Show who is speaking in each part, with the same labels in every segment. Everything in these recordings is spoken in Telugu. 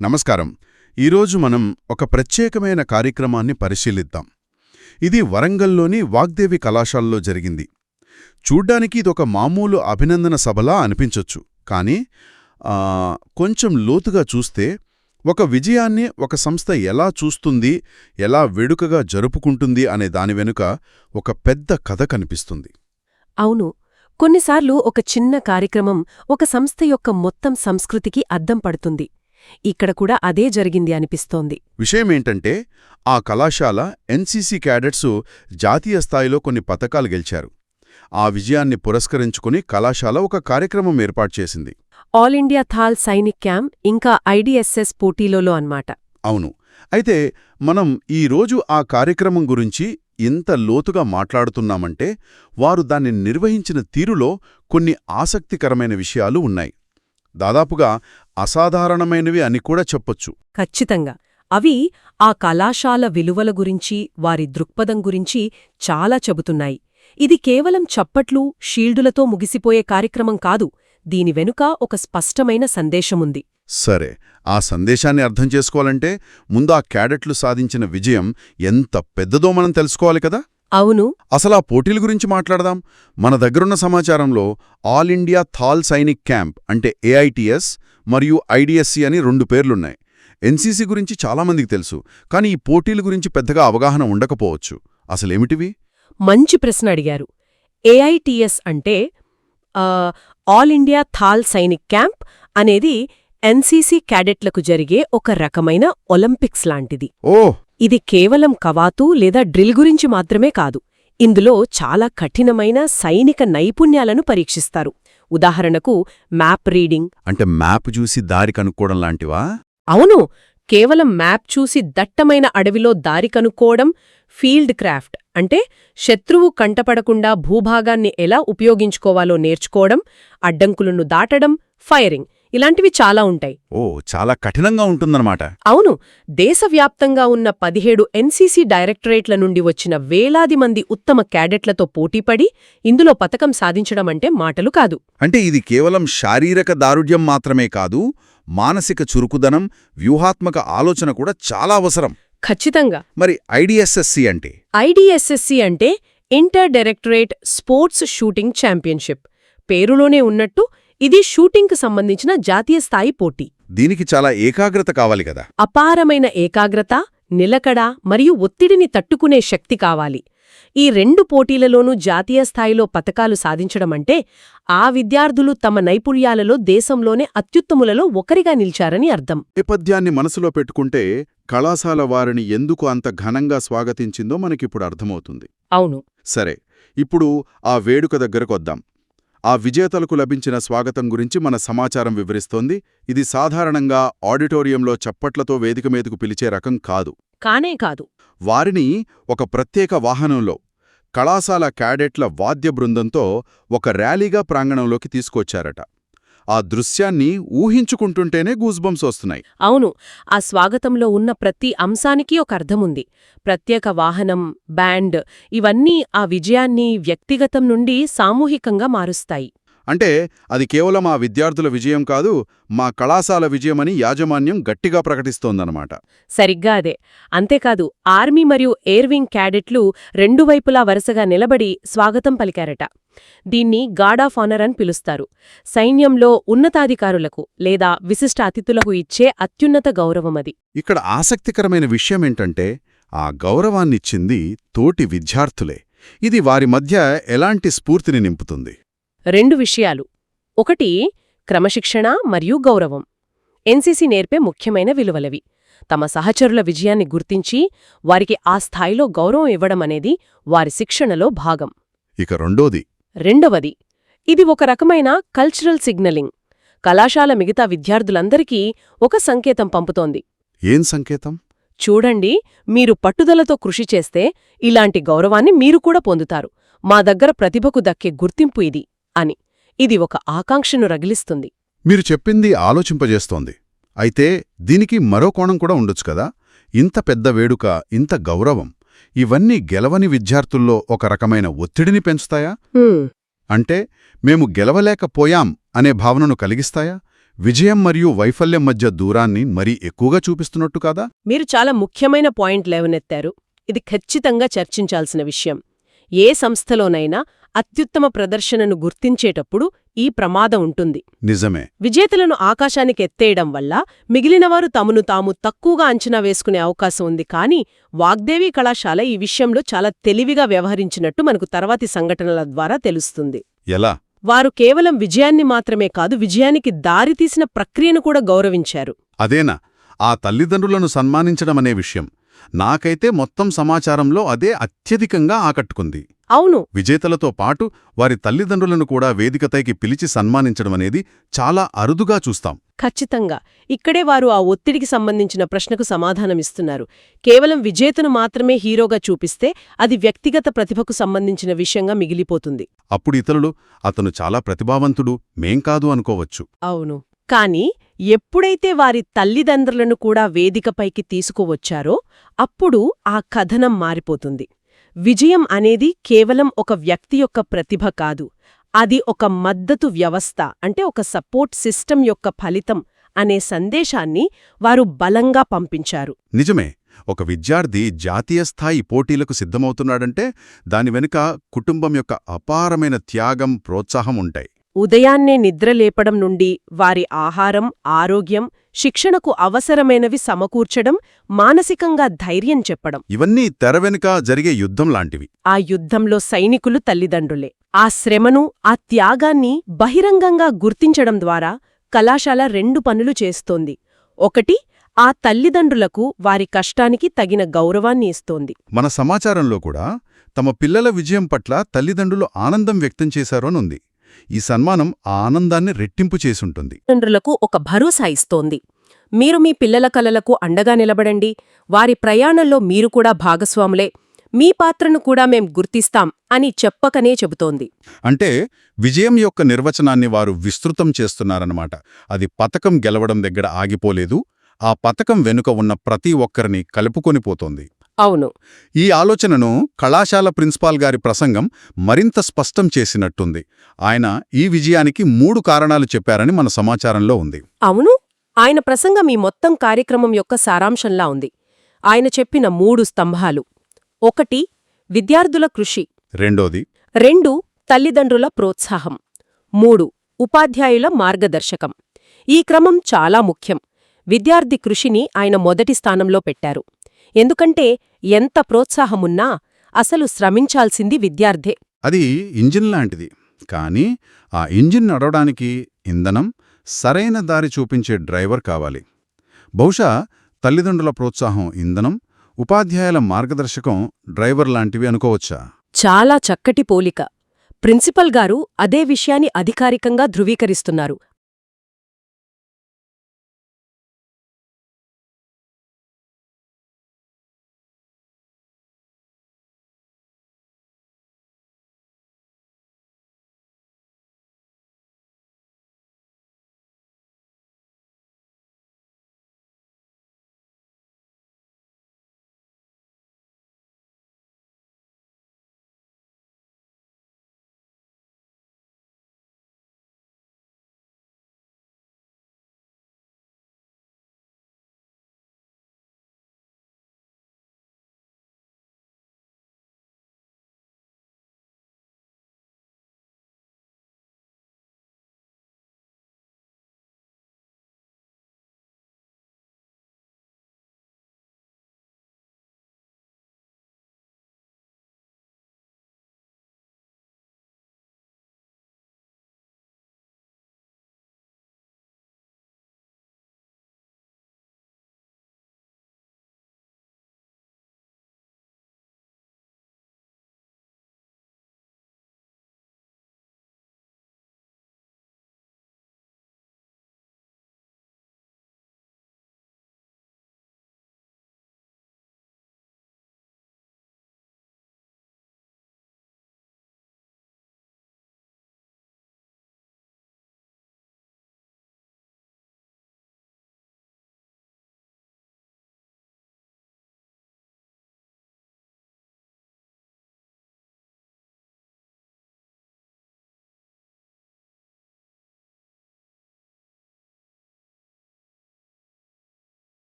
Speaker 1: నమస్కారం. ఈరోజు మనం ఒక ప్రత్యేకమైన కార్యక్రమాన్ని పరిశీలిద్దాం. ఇది వరంగల్లోని వాగ్దేవి కళాశాలలో జరిగింది. చూడ్డానికి ఇదొక మామూలు అభినందన సభలా అనిపించొచ్చు, కానీ కొంచెం లోతుగా చూస్తే ఒక విజయాన్ని ఒక సంస్థ ఎలా చూస్తుంది, ఎలా వేడుకగా జరుపుకుంటుంది అనే దాని వెనుక ఒక పెద్ద కథ కనిపిస్తుంది.
Speaker 2: అవును, కొన్నిసార్లు ఒక చిన్న కార్యక్రమం ఒక సంస్థ యొక్క మొత్తం సంస్కృతికి అద్దం పడుతుంది. ఇక్కడ కూడా అదే జరిగింది అనిపిస్తోంది.
Speaker 1: విషయమేంటంటే, ఆ కళాశాల ఎన్సీసీ క్యాడెట్సు జాతీయ స్థాయిలో కొన్ని పతకాలు గెలిచారు. ఆ విజయాన్ని పురస్కరించుకుని కళాశాల ఒక కార్యక్రమం ఏర్పాటు చేసింది.
Speaker 2: ఆల్ ఇండియా థాల్ సైనిక్ క్యాంప్ ఇంకా ఐడిఎస్ఎస్ పోటీలలో అన్నమాట.
Speaker 1: అవును. అయితే మనం ఈరోజు ఆ కార్యక్రమం గురించి ఇంత లోతుగా మాట్లాడుతున్నామంటే, వారు దాన్ని నిర్వహించిన తీరులో కొన్ని ఆసక్తికరమైన విషయాలు ఉన్నాయి. దాదాపుగా అసాధారణమైనవి అని కూడా చెప్పొచ్చు.
Speaker 2: ఖచ్చితంగా. అవి ఆ కళాశాల విలువల గురించి, వారి దృక్పథం గురించి చాలా చెబుతున్నాయి. ఇది కేవలం చప్పట్లు, షీల్డులతో ముగిసిపోయే కార్యక్రమం కాదు. దీని వెనుక ఒక స్పష్టమైన సందేశముంది.
Speaker 1: సరే, ఆ సందేశాన్ని అర్థం చేసుకోవాలంటే ముందు ఆ క్యాడెట్లు సాధించిన విజయం ఎంత పెద్దదో మనం తెలుసుకోవాలి కదా.
Speaker 2: అవును.
Speaker 1: అసలా పోటీల గురించి మాట్లాడదాం. మన దగ్గరున్న సమాచారంలో ఆల్ ఇండియా థాల్ సైనిక్ క్యాంప్ అంటే ఏఐటిఎస్ మరియు ఐడిఎస్సి అని 2 పేర్లున్నాయి. ఎన్సీసీ గురించి చాలామందికి తెలుసు, కానీ ఈ పోటీల గురించి పెద్దగా అవగాహన ఉండకపోవచ్చు. అసలేమిటివి?
Speaker 2: మంచి ప్రశ్న అడిగారు. ఏఐటిఎస్ అంటే ఆల్ ఇండియా థాల్ సైనిక్ క్యాంప్ అనేది ఎన్సీసీ క్యాడెట్లకు జరిగే ఒక రకమైన ఒలింపిక్స్ లాంటిది. ఇది కేవలం కవాతు లేదా డ్రిల్ గురించి మాత్రమే కాదు. ఇందులో చాలా కఠినమైన సైనిక నైపుణ్యాలను పరీక్షిస్తారు. ఉదాహరణకు మ్యాప్ రీడింగ్.
Speaker 1: అంటే మ్యాప్ చూసి దారి కనుక్కోవడం లాంటివా?
Speaker 2: అవును, కేవలం మ్యాప్ చూసి దట్టమైన అడవిలో దారి కనుక్కోవడం. ఫీల్డ్ క్రాఫ్ట్ అంటే శత్రువు కంటపడకుండా భూభాగాన్ని ఎలా ఉపయోగించుకోవాలో నేర్చుకోవడం. అడ్డంకులను దాటడం, ఫైరింగ్, ఇలాంటివి చాలా ఉంటాయి.
Speaker 1: చాలా కఠినంగా ఉంటుందన్నమాట.
Speaker 2: అవును. దేశవ్యాప్తంగా ఉన్న 17 ఎన్సీసీ డైరెక్టరేట్ల నుండి వచ్చిన వేలాది మంది ఉత్తమ క్యాడెట్లతో పోటీపడి ఇందులో పతకం సాధించడమంటే మాటలు కాదు.
Speaker 1: అంటే ఇది కేవలం శారీరక దారుఢ్యం మాత్రమే కాదు, మానసిక చురుకుదనం, వ్యూహాత్మక ఆలోచన కూడా చాలా అవసరం.
Speaker 2: ఖచ్చితంగా.
Speaker 1: మరి ఐడిఎస్ఎస్సి అంటే?
Speaker 2: ఐడిఎస్ఎస్సి అంటే inter directorate sports shooting championship. పేరులోనే ఉన్నట్టు ఇది షూటింగ్కు సంబంధించిన జాతీయ స్థాయి పోటీ.
Speaker 1: దీనికి చాలా ఏకాగ్రత కావాలి కదా.
Speaker 2: అపారమైన ఏకాగ్రత, నిలకడ మరియు ఒత్తిడిని తట్టుకునే శక్తి కావాలి. ఈ 2 పోటీలలోనూ జాతీయ స్థాయిలో పతకాలు సాధించడమంటే ఆ విద్యార్థులు తమ నైపుణ్యాలలో దేశంలోనే అత్యుత్తములలో ఒకరిగా నిలిచారని అర్థం.
Speaker 1: నేపథ్యాన్ని మనసులో పెట్టుకుంటే కళాశాల వారిని ఎందుకు అంత ఘనంగా స్వాగతించిందో మనకిప్పుడు అర్థమవుతుంది.
Speaker 2: అవును.
Speaker 1: సరే, ఇప్పుడు ఆ వేడుక దగ్గరకొద్దాం. ఆ విజేతలకు లభించిన స్వాగతం గురించి మన సమాచారం వివరిస్తోంది. ఇది సాధారణంగా ఆడిటోరియంలో చప్పట్లతో వేదిక మీదకు పిలిచే రకం కాదు.
Speaker 2: కానే కాదు.
Speaker 1: వారిని ఒక ప్రత్యేక వాహనంలో కళాశాల క్యాడెట్ల వాద్య బృందంతో ఒక ర్యాలీగా ప్రాంగణంలోకి తీసుకొచ్చారట. ఆ దృశ్యాన్ని ఊహించుకుంటుంటేనే గూస్బంప్స్ వస్తున్నాయి.
Speaker 2: అవును. ఆ స్వాగతంలో ఉన్న ప్రతి అంశానికి ఒక అర్థముంది. ప్రత్యేక వాహనం, బ్యాండ్, ఇవన్నీ ఆ విజయాన్ని వ్యక్తిగతం నుండి సామూహికంగా మారుస్తాయి.
Speaker 1: అంటే అది కేవలం ఆ విద్యార్థుల విజయం కాదు, మా కళాశాల విజయమని యాజమాన్యం గట్టిగా ప్రకటిస్తోందన్నమాట.
Speaker 2: సరిగ్గా అదే. అంతేకాదు, ఆర్మీ మరియు ఎయిర్వింగ్ క్యాడెట్లు 2 వైపులా వరుసగా నిలబడి స్వాగతం పలికారట. దీన్ని గార్డ్ ఆఫ్ ఆనర్ అని పిలుస్తారు. సైన్యంలో ఉన్నతాధికారులకు లేదా విశిష్ట అతిథులకు ఇచ్చే అత్యున్నత గౌరవమది.
Speaker 1: ఇక్కడ ఆసక్తికరమైన విషయమేంటంటే, ఆ గౌరవాన్నిచ్చింది తోటి విద్యార్థులే. ఇది వారి మధ్య ఎలాంటి స్ఫూర్తిని నింపుతుంది?
Speaker 2: 2 విషయాలు. ఒకటి, క్రమశిక్షణ మరియు గౌరవం. ఎన్సీసీ నేర్పే ముఖ్యమైన విలువలవి. తమ సహచరుల విజయాన్ని గుర్తించి వారికి ఆ స్థాయిలో గౌరవం ఇవ్వడమనేది వారి శిక్షణలో భాగం.
Speaker 1: ఇక రెండవది,
Speaker 2: ఇది ఒక రకమైన కల్చరల్ సిగ్నలింగ్. కళాశాల మిగతా విద్యార్థులందరికీ ఒక సంకేతం పంపుతోంది.
Speaker 1: ఏం సంకేతం?
Speaker 2: చూడండి, మీరు పట్టుదలతో కృషి చేస్తే ఇలాంటి గౌరవాన్ని మీరు కూడా పొందుతారు. మా దగ్గర ప్రతిభకు దక్కే గుర్తింపు ఇది అని. ఇది ఒక ఆకాంక్షను రగిలిస్తుంది.
Speaker 1: మీరు చెప్పింది ఆలోచింపజేస్తోంది. అయితే దీనికి మరో కోణం కూడా ఉండొచ్చు కదా. ఇంత పెద్ద వేడుక, ఇంత గౌరవం, ఇవన్నీ గెలవని విద్యార్థుల్లో ఒక రకమైన ఒత్తిడిని పెంచుతాయా? అంటే మేము గెలవలేకపోయాం అనే భావనను కలిగిస్తాయా? విజయం మరియు వైఫల్యం మధ్య దూరాన్ని మరీ ఎక్కువగా చూపిస్తున్నట్టు కాదా?
Speaker 2: మీరు చాలా ముఖ్యమైన పాయింట్ లేవనెత్తారు. ఇది ఖచ్చితంగా చర్చించాల్సిన విషయం. ఏ సంస్థలోనైనా అత్యుత్తమ ప్రదర్శనను గుర్తించేటప్పుడు ఈ ప్రమాదం ఉంటుంది.
Speaker 1: నిజమే.
Speaker 2: విజేతలను ఆకాశానికి ఎత్తేయడం వల్ల మిగిలినవారు తమను తాము తక్కువగా అంచనా వేసుకునే అవకాశం ఉంది. కానీ వాగ్దేవి కళాశాల ఈ విషయంలో చాలా తెలివిగా వ్యవహరించినట్టు మనకు తర్వాతి సంఘటనల ద్వారా తెలుస్తుంది.
Speaker 1: ఎలా?
Speaker 2: వారు కేవలం విజయాన్ని మాత్రమే కాదు, విజయానికి దారితీసిన ప్రక్రియను కూడా గౌరవించారు.
Speaker 1: అదేనా ఆ తల్లిదండ్రులను సన్మానించడమనే విషయం? నాకైతే మొత్తం సమాచారంలో అదే అత్యధికంగా ఆకట్టుకుంది.
Speaker 2: అవును.
Speaker 1: విజేతలతో పాటు వారి తల్లిదండ్రులను కూడా వేదికపైకి పిలిచి సన్మానించడమనేది చాలా అరుదుగా చూస్తాం.
Speaker 2: ఖచ్చితంగా. ఇక్కడే వారు ఆ ఒత్తిడికి సంబంధించిన ప్రశ్నకు సమాధానమిస్తున్నారు. కేవలం విజేతను మాత్రమే హీరోగా చూపిస్తే అది వ్యక్తిగత ప్రతిభకు సంబంధించిన విషయంగా మిగిలిపోతుంది.
Speaker 1: అప్పుడు ఇతరులు అతను చాలా ప్రతిభావంతుడు, మేం కాదు అనుకోవచ్చు.
Speaker 2: అవును. కానీ ఎప్పుడైతే వారి తల్లిదండ్రులను కూడా వేదికపైకి తీసుకువచ్చారో అప్పుడు ఆ కథనం మారిపోతుంది. విజయం అనేది కేవలం ఒక వ్యక్తి యొక్క ప్రతిభ కాదు, అది ఒక మద్దతు వ్యవస్థ, అంటే ఒక సపోర్ట్ సిస్టమ్ యొక్క ఫలితం అనే సందేశాన్ని వారు బలంగా పంపించారు.
Speaker 1: నిజమే. ఒక విద్యార్థి జాతీయ స్థాయి పోటీలకు సిద్ధమవుతున్నాడంటే దాని వెనుక కుటుంబం యొక్క అపారమైన త్యాగం, ప్రోత్సాహం ఉంటాయి.
Speaker 2: ఉదయాన్నే నిద్రలేపడం నుండి వారి ఆహారం, ఆరోగ్యం, శిక్షణకు అవసరమైనవి సమకూర్చడం, మానసికంగా ధైర్యం చెప్పడం,
Speaker 1: ఇవన్నీ తెర వెనుక జరిగే యుద్ధం లాంటివి.
Speaker 2: ఆ యుద్ధంలో సైనికులు తల్లిదండ్రులే. ఆ శ్రమను, ఆ త్యాగాన్ని బహిరంగంగా గుర్తించడం ద్వారా కళాశాల 2 పనులు చేస్తోంది. ఒకటి, ఆ తల్లిదండ్రులకు వారి కష్టానికి తగిన గౌరవాన్ని ఇస్తోంది.
Speaker 1: మన సమాచారంలో కూడా తమ పిల్లల విజయం పట్ల తల్లిదండ్రులు ఆనందం వ్యక్తం చేశారోనుంది. ఈ సన్మానం ఆ ఆనందాన్ని రెట్టింపు చేసుంటుంది.
Speaker 2: తల్లిదండ్రులకు ఒక భరోసా ఇస్తోంది. మీరు మీ పిల్లల కలలకు అండగా నిలబడండి, వారి ప్రయాణంలో మీరు కూడా భాగస్వాములే, మీ పాత్రను కూడా మేం గుర్తిస్తాం అని చెప్పకనే చెబుతోంది.
Speaker 1: అంటే విజయం యొక్క నిర్వచనాన్ని వారు విస్తృతం చేస్తున్నారన్నమాట. అది పతకం గెలవడం దగ్గర ఆగిపోలేదు, ఆ పతకం వెనుక ఉన్న ప్రతి ఒక్కరిని కలుపుకొనిపోతోంది.
Speaker 2: అవును.
Speaker 1: ఈ ఆలోచనను కళాశాల ప్రిన్సిపాల్ గారి ప్రసంగం మరింత స్పష్టం చేసినట్టుంది. ఆయన ఈ విజయానికి 3 కారణాలు చెప్పారని మన సమాచారంలో ఉంది.
Speaker 2: అవును. ఆయన ప్రసంగం ఈ మొత్తం కార్యక్రమం యొక్క సారాంశంలా ఉంది. ఆయన చెప్పిన 3 స్తంభాలు: 1 విద్యార్థుల కృషి,
Speaker 1: రెండోది
Speaker 2: 2 తల్లిదండ్రుల ప్రోత్సాహం, 3 ఉపాధ్యాయుల మార్గదర్శకం. ఈ క్రమం చాలా ముఖ్యం. విద్యార్థి కృషిని ఆయన మొదటి స్థానంలో పెట్టారు. ఎందుకంటే ఎంత ప్రోత్సాహమున్నా అసలు శ్రమించాల్సింది విద్యార్థే.
Speaker 1: అది ఇంజిన్ లాంటిది. కానీ ఆ ఇంజిన్ నడవడానికి ఇంధనం, సరైన దారి చూపించే డ్రైవర్ కావాలి. బహుశా తల్లిదండ్రుల ప్రోత్సాహం ఇంధనం, ఉపాధ్యాయుల మార్గదర్శకం డ్రైవర్ లాంటివి అనుకోవచ్చా?
Speaker 2: చాలా చక్కటి పోలిక. ప్రిన్సిపల్ గారు అదే విషయాన్ని అధికారికంగా ధృవీకరిస్తున్నారు.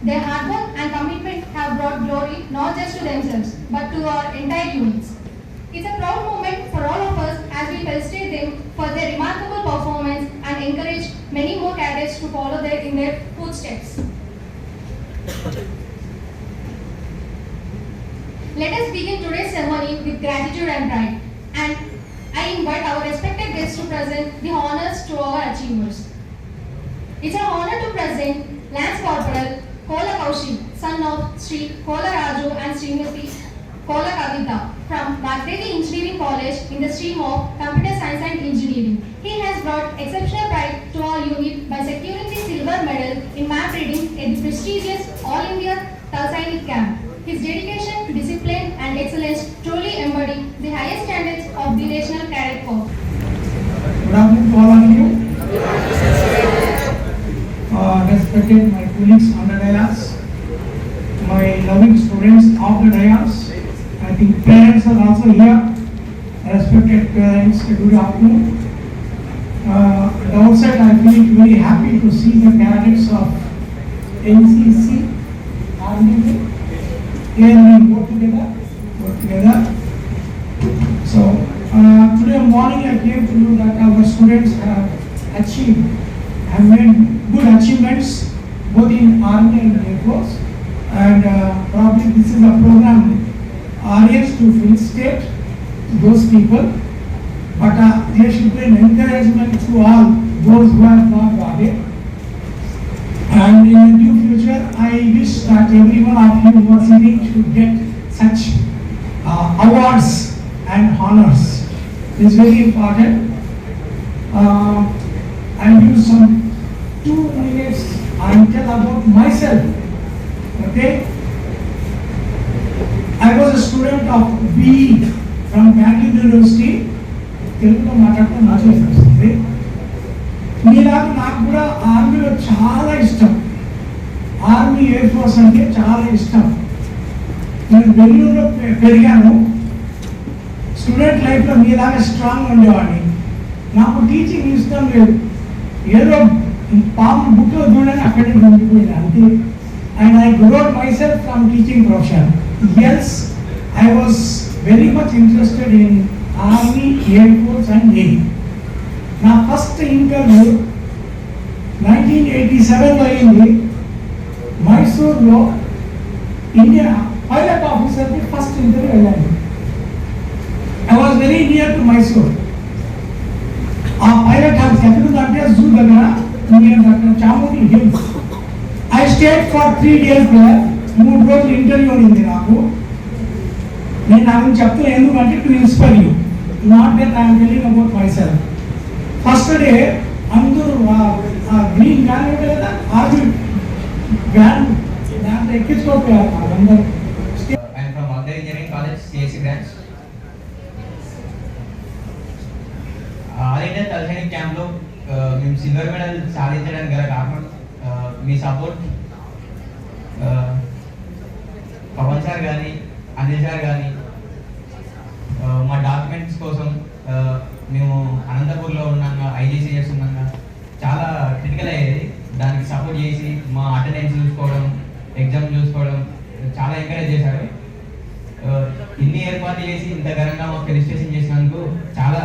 Speaker 3: Their hard work and commitment have brought glory not just to themselves but to our entire units. It's a proud moment for all of us as we felicitate them for their remarkable performance and encourage many more cadets to follow in their footsteps. Let us begin today's ceremony with gratitude and pride, and I invite our respected guests to present the honors to our achievers. It's an honor to present Lance Corporal Kola Kaushik, son of Sri Kola Raju and Srimati Kola Kavita from Vagdevi Engineering College in the stream of Computer Science and Engineering. He has brought exceptional pride to our unit by securing the silver medal in map reading at the prestigious All India Thalsainik Camp. His dedication, discipline and excellence truly embody the highest standards of the National Cadet Corps.
Speaker 4: Good afternoon to all of you. Respected my colleagues on the dais, my loving students of the dais. I think parents are also here. Respected parents, good afternoon. At the outset, I feel very happy to see the cadets of NCC Army. Here we go together. So today morning I came to know that our students have made good achievements both in Army and Air Force, and probably this is a program RAs to felicitate those people, but there should be an encouragement to all those who have not got it. And in the near future, I wish that every one of you who are sitting should get such awards and honors. It's very important. I'll use some 2 minutes and tell about myself. Okay? I was a student of BE from Bangalore University. తెలుగులో మాట్లాడటం నాకు వస్తుంది. మీలాగా నాకు కూడా ఆర్మీలో చాలా ఇష్టం. ఆర్మీ ఎయిర్ ఫోర్స్ అంటే చాలా ఇష్టం. నేను బెంగళూరులో పెరిగాను. స్టూడెంట్ లైఫ్లో మీలాగా స్ట్రాంగ్ ఉండేవాడిని. నాకు టీచింగ్ ఇష్టం లేదు. ఏదో పాము బుక్లో చూడని అక్కడే ఉండిపోయింది అంతే. And I growed myself from teaching profession. Yes, I was very much interested in army, air force and navy. నా ఫస్ట్ ఇంటర్వ్యూ 1987లో అయింది. మైసూర్లో ఇండియా పైలట్ ఆఫీసర్కి ఫస్ట్ ఇంటర్వ్యూ వెళ్ళాను. I was very near to Mysore. ఆ పైలట్ హౌస్ ఎక్కడుందంటే జూ దగ్గర, నియర్ దగ్గర Chamundi hills. I stayed for 3 days there. 3 రోజులు ఇంటర్వ్యూ ఉంది నాకు. నేను నా గురించి చెప్తాను ఎందుకంటే to inspire you, not that I'm telling about myself. First day అందరూ గ్రీన్ వ్యాన్ ఉంటుంది కదా, ఆర్మీ వ్యాన్, దాంట్లో ఎక్కించుకోకపోయారు అందరూ.
Speaker 5: I'm from Vagdevi Engineering College, CSE branch. All India Thal Sainik క్యాంప్లో మేము సిల్వర్ మెడల్ సాధించడానికి గల కారణం మీ సపోర్ట్. పవన్ సార్ కానీ, అనిల్ సార్ కానీ మా డాక్యుమెంట్స్ కోసం మేము అనంతపూర్లో ఉన్నాగా, IGCS ఉన్నాగా చాలా క్రిటికల్ అయ్యేది. దానికి సపోర్ట్ చేసి మా అటెండెన్స్ చూసుకోవడం, ఎగ్జామ్ చూసుకోవడం చాలా ఎంకరేజ్ చేశారు. ఇన్ని ఏర్పాటు చేసి ఇంత ఘనంగా మాకు రిజిస్ట్రేషన్ చేసినందుకు చాలా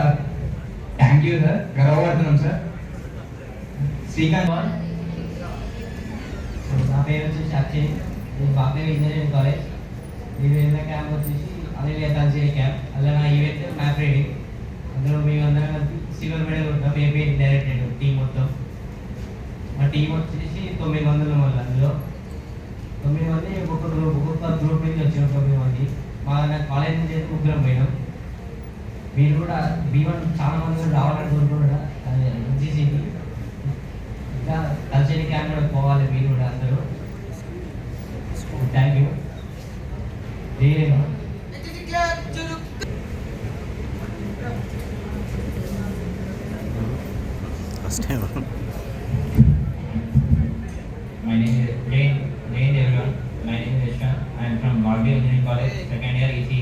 Speaker 5: థ్యాంక్ యూ సార్. గర్వపడుతున్నాం సార్. శ్రీకాంత్.
Speaker 6: నా పేరు వచ్చేసి అక్షయ్. నేను వాగ్దేవి ఇంజనీరింగ్ కాలేజ్. నేను వెళ్ళిన క్యాంప్ వచ్చేసి ఆల్ ఇండియా తల్సైనిక్ క్యాంప్. అలా నా ఈవెంట్ మ్యాప్ రీడింగ్. అందులో మేమందరం కలిపి సిల్వర్ మెడల్ ఉంటాం. ఏపీ డైరెక్టెడ్ టీం మొత్తం. మా టీం వచ్చేసి 9 మంది ఉన్నాం. అందులో 9 మంది ఒక్కొక్క గ్రూప్ నుంచి వచ్చినాం. 9 మంది మా కాలేజ్ నుంచి అయితే 3 పోయినాం. మీరు కూడా B1 చాలా మంది రావాలని కోరుకుంటున్నా. NCCకి ఇంకా తల్సైనిక్ క్యాంప్ కూడా పోవాలి మీరు కూడా అందరూ. Thank you.
Speaker 7: My name is everyone. My name is Vishwan. I am from Vagdevi Engineering College, second year ECE.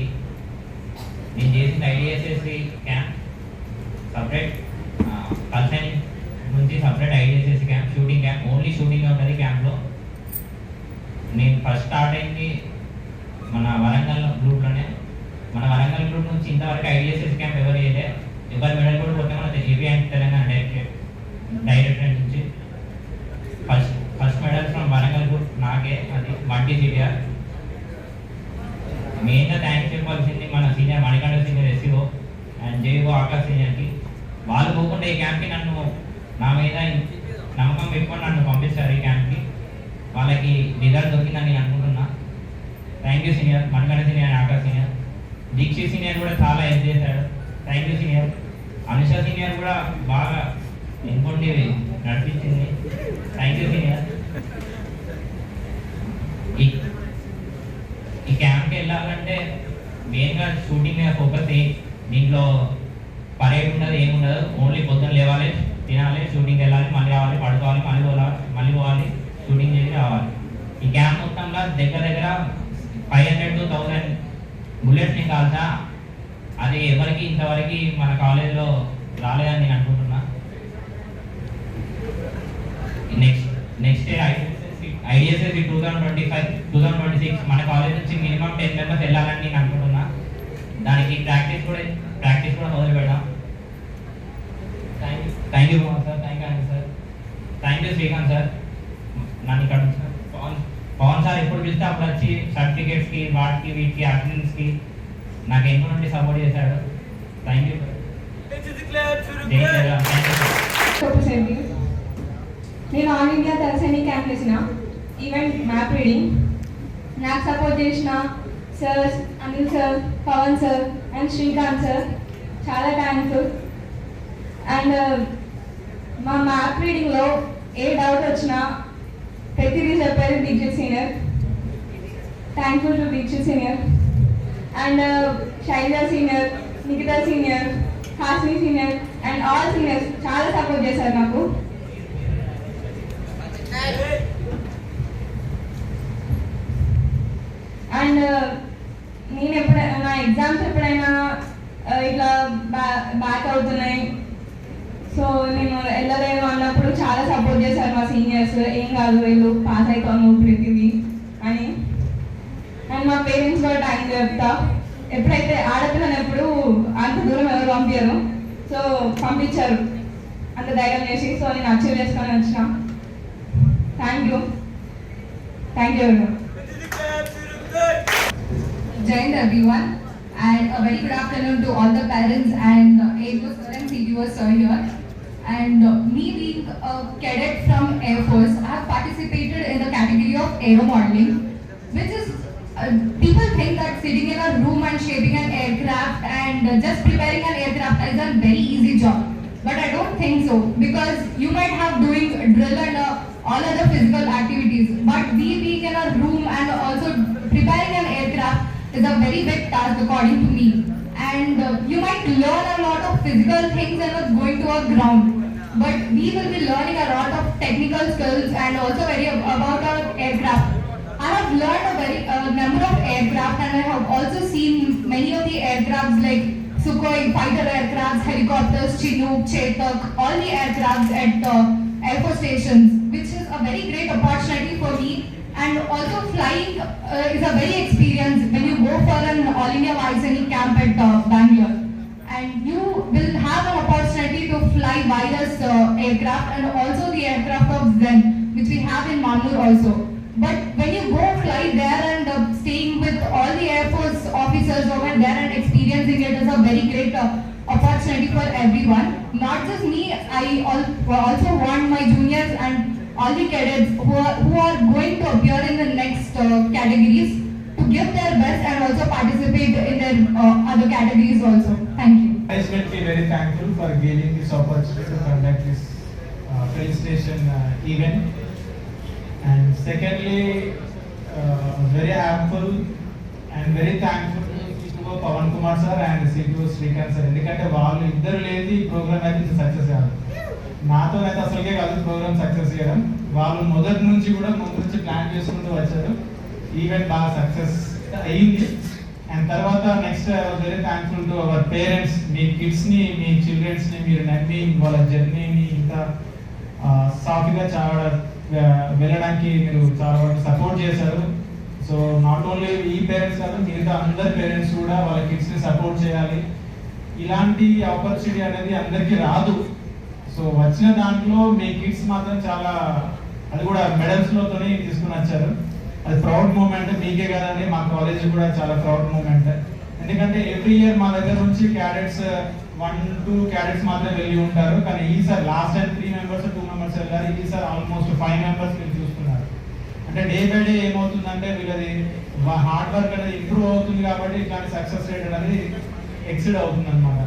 Speaker 7: In చేసిన IDSS క్యాంప్ సపరేట్ తల్సైనిక్ నుంచి separate IDSS camp, shooting camp, only shooting ఉంటుంది క్యాంప్లో. ఫస్ట్ స్టార్ట్ అయింది మన వరంగల్ గ్రూప్లోనే. మన వరంగల్ గ్రూప్ నుంచి ఇంతవరకు ఐడిఎస్ఎస్ క్యాంప్ ఎవరు చేయలే. ఎవరు మెడల్ కూడా కొట్టే మన ఏపీ అండ్ తెలంగాణ డైరెక్టరేట్ నుంచి first medal from Warangal group నాకే, అది బంటి సిటిఆర్. మెయిన్గా థ్యాంక్స్ చెప్పాల్సింది మన senior Manikanta senior SCO and JO Akash సీనియర్కి. వాళ్ళు పోకుండా ఈ క్యాంప్కి నన్ను నా మీద నమ్మకం పెట్టుకొని నన్ను పంపిస్తారు ఈ క్యాంప్కి. వాళ్ళకి రిజల్ట్ దొరికిందని నేను అనుకుంటున్నా. Thank you senior Manikanta senior and Akash senior. Dikshit senior కూడా చాలా హెల్ప్ చేశాడు. Thank you senior. Anusha senior కూడా బాగా ఎన్నుకోండి నడిపించింది. Thank you senior. ఈ క్యాంప్కి వెళ్ళాలంటే మెయిన్గా షూటింగ్ మీద ఫోకస్ అయ్యి, దీంట్లో పరేడ్ ఉండదు ఏముండదు. ఓన్లీ పొద్దున్న లేవాలి, తినాలి, షూటింగ్ వెళ్ళాలి, మళ్ళీ రావాలి, పడుకోవాలి, మళ్ళీ పోవాలి, షూటింగ్ చేసి రావాలి. ఈ క్యాంప్ మొత్తంలో దగ్గర 500 to 1000 బుల్లెట్స్ని కాల్చా. అది ఎవరికి ఇంతవరకు మన కాలేజ్లో రాలేదని నేను అనుకుంటున్నా. నెక్స్ట్ ఐడిఎస్ఎస్ 2025-2026 మన కాలేజ్ నుంచి మినిమం 10 members వెళ్ళాలని నేను అనుకుంటున్నా. దానికి ప్రాక్టీస్ కూడా మొదలు పెడదాం. Thank you Mohan sir, thank you అండి sir, thank you Srikanth sir. నన్ను ఇక్కడ పవన్ సార్ ఎప్పుడు పిలిస్తే అప్పుడు వచ్చి సర్టిఫికేట్స్కి వాటికి వీటికి అటెండెన్స్కి నాకు ఎంతో నుండి సపోర్ట్ చేశాడు. Thank you.
Speaker 3: నేను ఆల్ ఇండియా తలసేని క్యాంప్ చేసిన ఈవెంట్ మ్యాప్ రీడింగ్. నాకు సపోర్ట్ చేసిన sir Anil sir, Pavan sir and Srikanth sir చాలా థ్యాంక్ఫుల్. అండ్ మా మ్యాప్ రీడింగ్లో ఏ డౌట్ వచ్చినా ప్రతిదీ చెప్పారు Dikshit senior. Thankful to Dikshit senior. And Shailaja senior, Nikita senior, Hasini senior and all seniors చాలా సపోర్ట్ చేశారు నాకు. అండ్ నేను ఎప్పుడైనా నా ఎగ్జామ్స్ ఎప్పుడైనా ఇట్లా బ్యాక్ అవుతున్నాయి, సో నేను వెళ్ళలేను అన్నప్పుడు చాలా సపోర్ట్ చేశారు మా సీనియర్స్. ఏం కాదు, వీళ్ళు పాస్ అవుతాము ప్రతిదీ అని. అండ్ మా పేరెంట్స్ కూడా థ్యాంక్ చెప్తా. ఎప్పుడైతే ఆడపిల్లనప్పుడు అంత దూరం ఎవరు పంపించారు, సో పంపించారు అంత ధైర్యం చేసి. సో నేను అచీవ్ చేసుకొని వచ్చిన. Thank you very much.
Speaker 8: Jai Hind everyone, and a very good afternoon to all the parents and ABO sir and CTO sir here. And me being a cadet from Air Force, I have participated in the category of aero modeling, which is people think that sitting in a room and shaping an aircraft and just preparing an aircraft is a very easy job. But I don't think so, because you might have doing drill and all other physical activities. But we being in a room and also preparing an aircraft is a very big task according to me. And you might learn a lot of physical things and going to a ground. But we will be learning a lot of technical skills and also very about our aircraft. I have learned a number of aircraft, and I have also seen many of the aircrafts like Sukhoi fighter aircrafts, helicopters, Chinook, Chetak, all the aircrafts at Air Force stations, which is a very great opportunity for me. And also flying is a very experience when you go for an All India Vaisani camp at Bangalore. And you will have an opportunity to fly Virus aircraft and also the aircraft of Zen, which we have in Manur also. But when you go fly there and staying with all the Air Force officers over there and experiencing it is a very great opportunity for everyone. Not just me, I also want my juniors and all the cadets who are going to appear in the next categories to give their best and also participate in their other categories also. Thank you.
Speaker 9: I should be very thankful for giving this opportunity to conduct this train station event. And secondly, very helpful and very thankful to Pawan Kumar sir and CTO Srikanth sir. ఎందుకంటే వాళ్ళు ఇద్దరు లేదు ఈ ప్రోగ్రామ్ అయితే సక్సెస్ కాదు. నాతో అయితే అసలుకే కాదు ప్రోగ్రామ్ సక్సెస్ చేయడం. వాళ్ళు మొదటి నుంచి కూడా ముందు నుంచి ప్లాన్ చేసుకుంటూ వచ్చారు. ఈవెంట్ బాగా సక్సెస్ అయ్యింది. అండ్ తర్వాత next very thankful to our parents. మీ కిడ్స్ని, మీ చిల్డ్రన్స్ని మీరు నమ్మి వాళ్ళ జర్నీని ఇంకా సాఫీగా చాలా వెళ్ళడానికి మీరు చాలా సపోర్ట్ చేశారు. సో నాట్ ఓన్లీ ఈ పేరెంట్స్ కాదు, మిగతా అందరి పేరెంట్స్ కూడా వాళ్ళ కిడ్స్ని సపోర్ట్ చేయాలి. ఇలాంటి ఆపర్చునిటీ అనేది అందరికీ రాదు. సో వచ్చిన దాంట్లో మీ కిడ్స్ మాత్రం చాలా, అది కూడా మెడల్స్లోతోనే తీసుకుని వచ్చారు. అది ప్రౌడ్ మూమెంట్ మీకే కదండి, మా కాలేజ్ కూడా చాలా ప్రౌడ్ మూమెంట్. ఎందుకంటే ఎవ్రీ ఇయర్ మా దగ్గర నుంచి క్యాడెట్స్ 1-2 క్యాడెట్స్ మాత్రమే వెళ్ళి ఉంటారు. కానీ ఈసారి లాస్ట్ టైం 3 మెంబర్స్ 2 మెంబర్స్ వెళ్ళారు. ఈసారి ఆల్మోస్ట్ 5 మెంబర్స్ మీరు చూస్తున్నారు. అంటే డే బై డే ఏమవుతుందంటే వీళ్ళది హార్డ్ వర్క్ అనేది ఇంప్రూవ్ అవుతుంది కాబట్టి ఇట్లాంటి సక్సెస్ రేట్ అనేది ఎక్సిడ్ అవుతుంది అనమాట.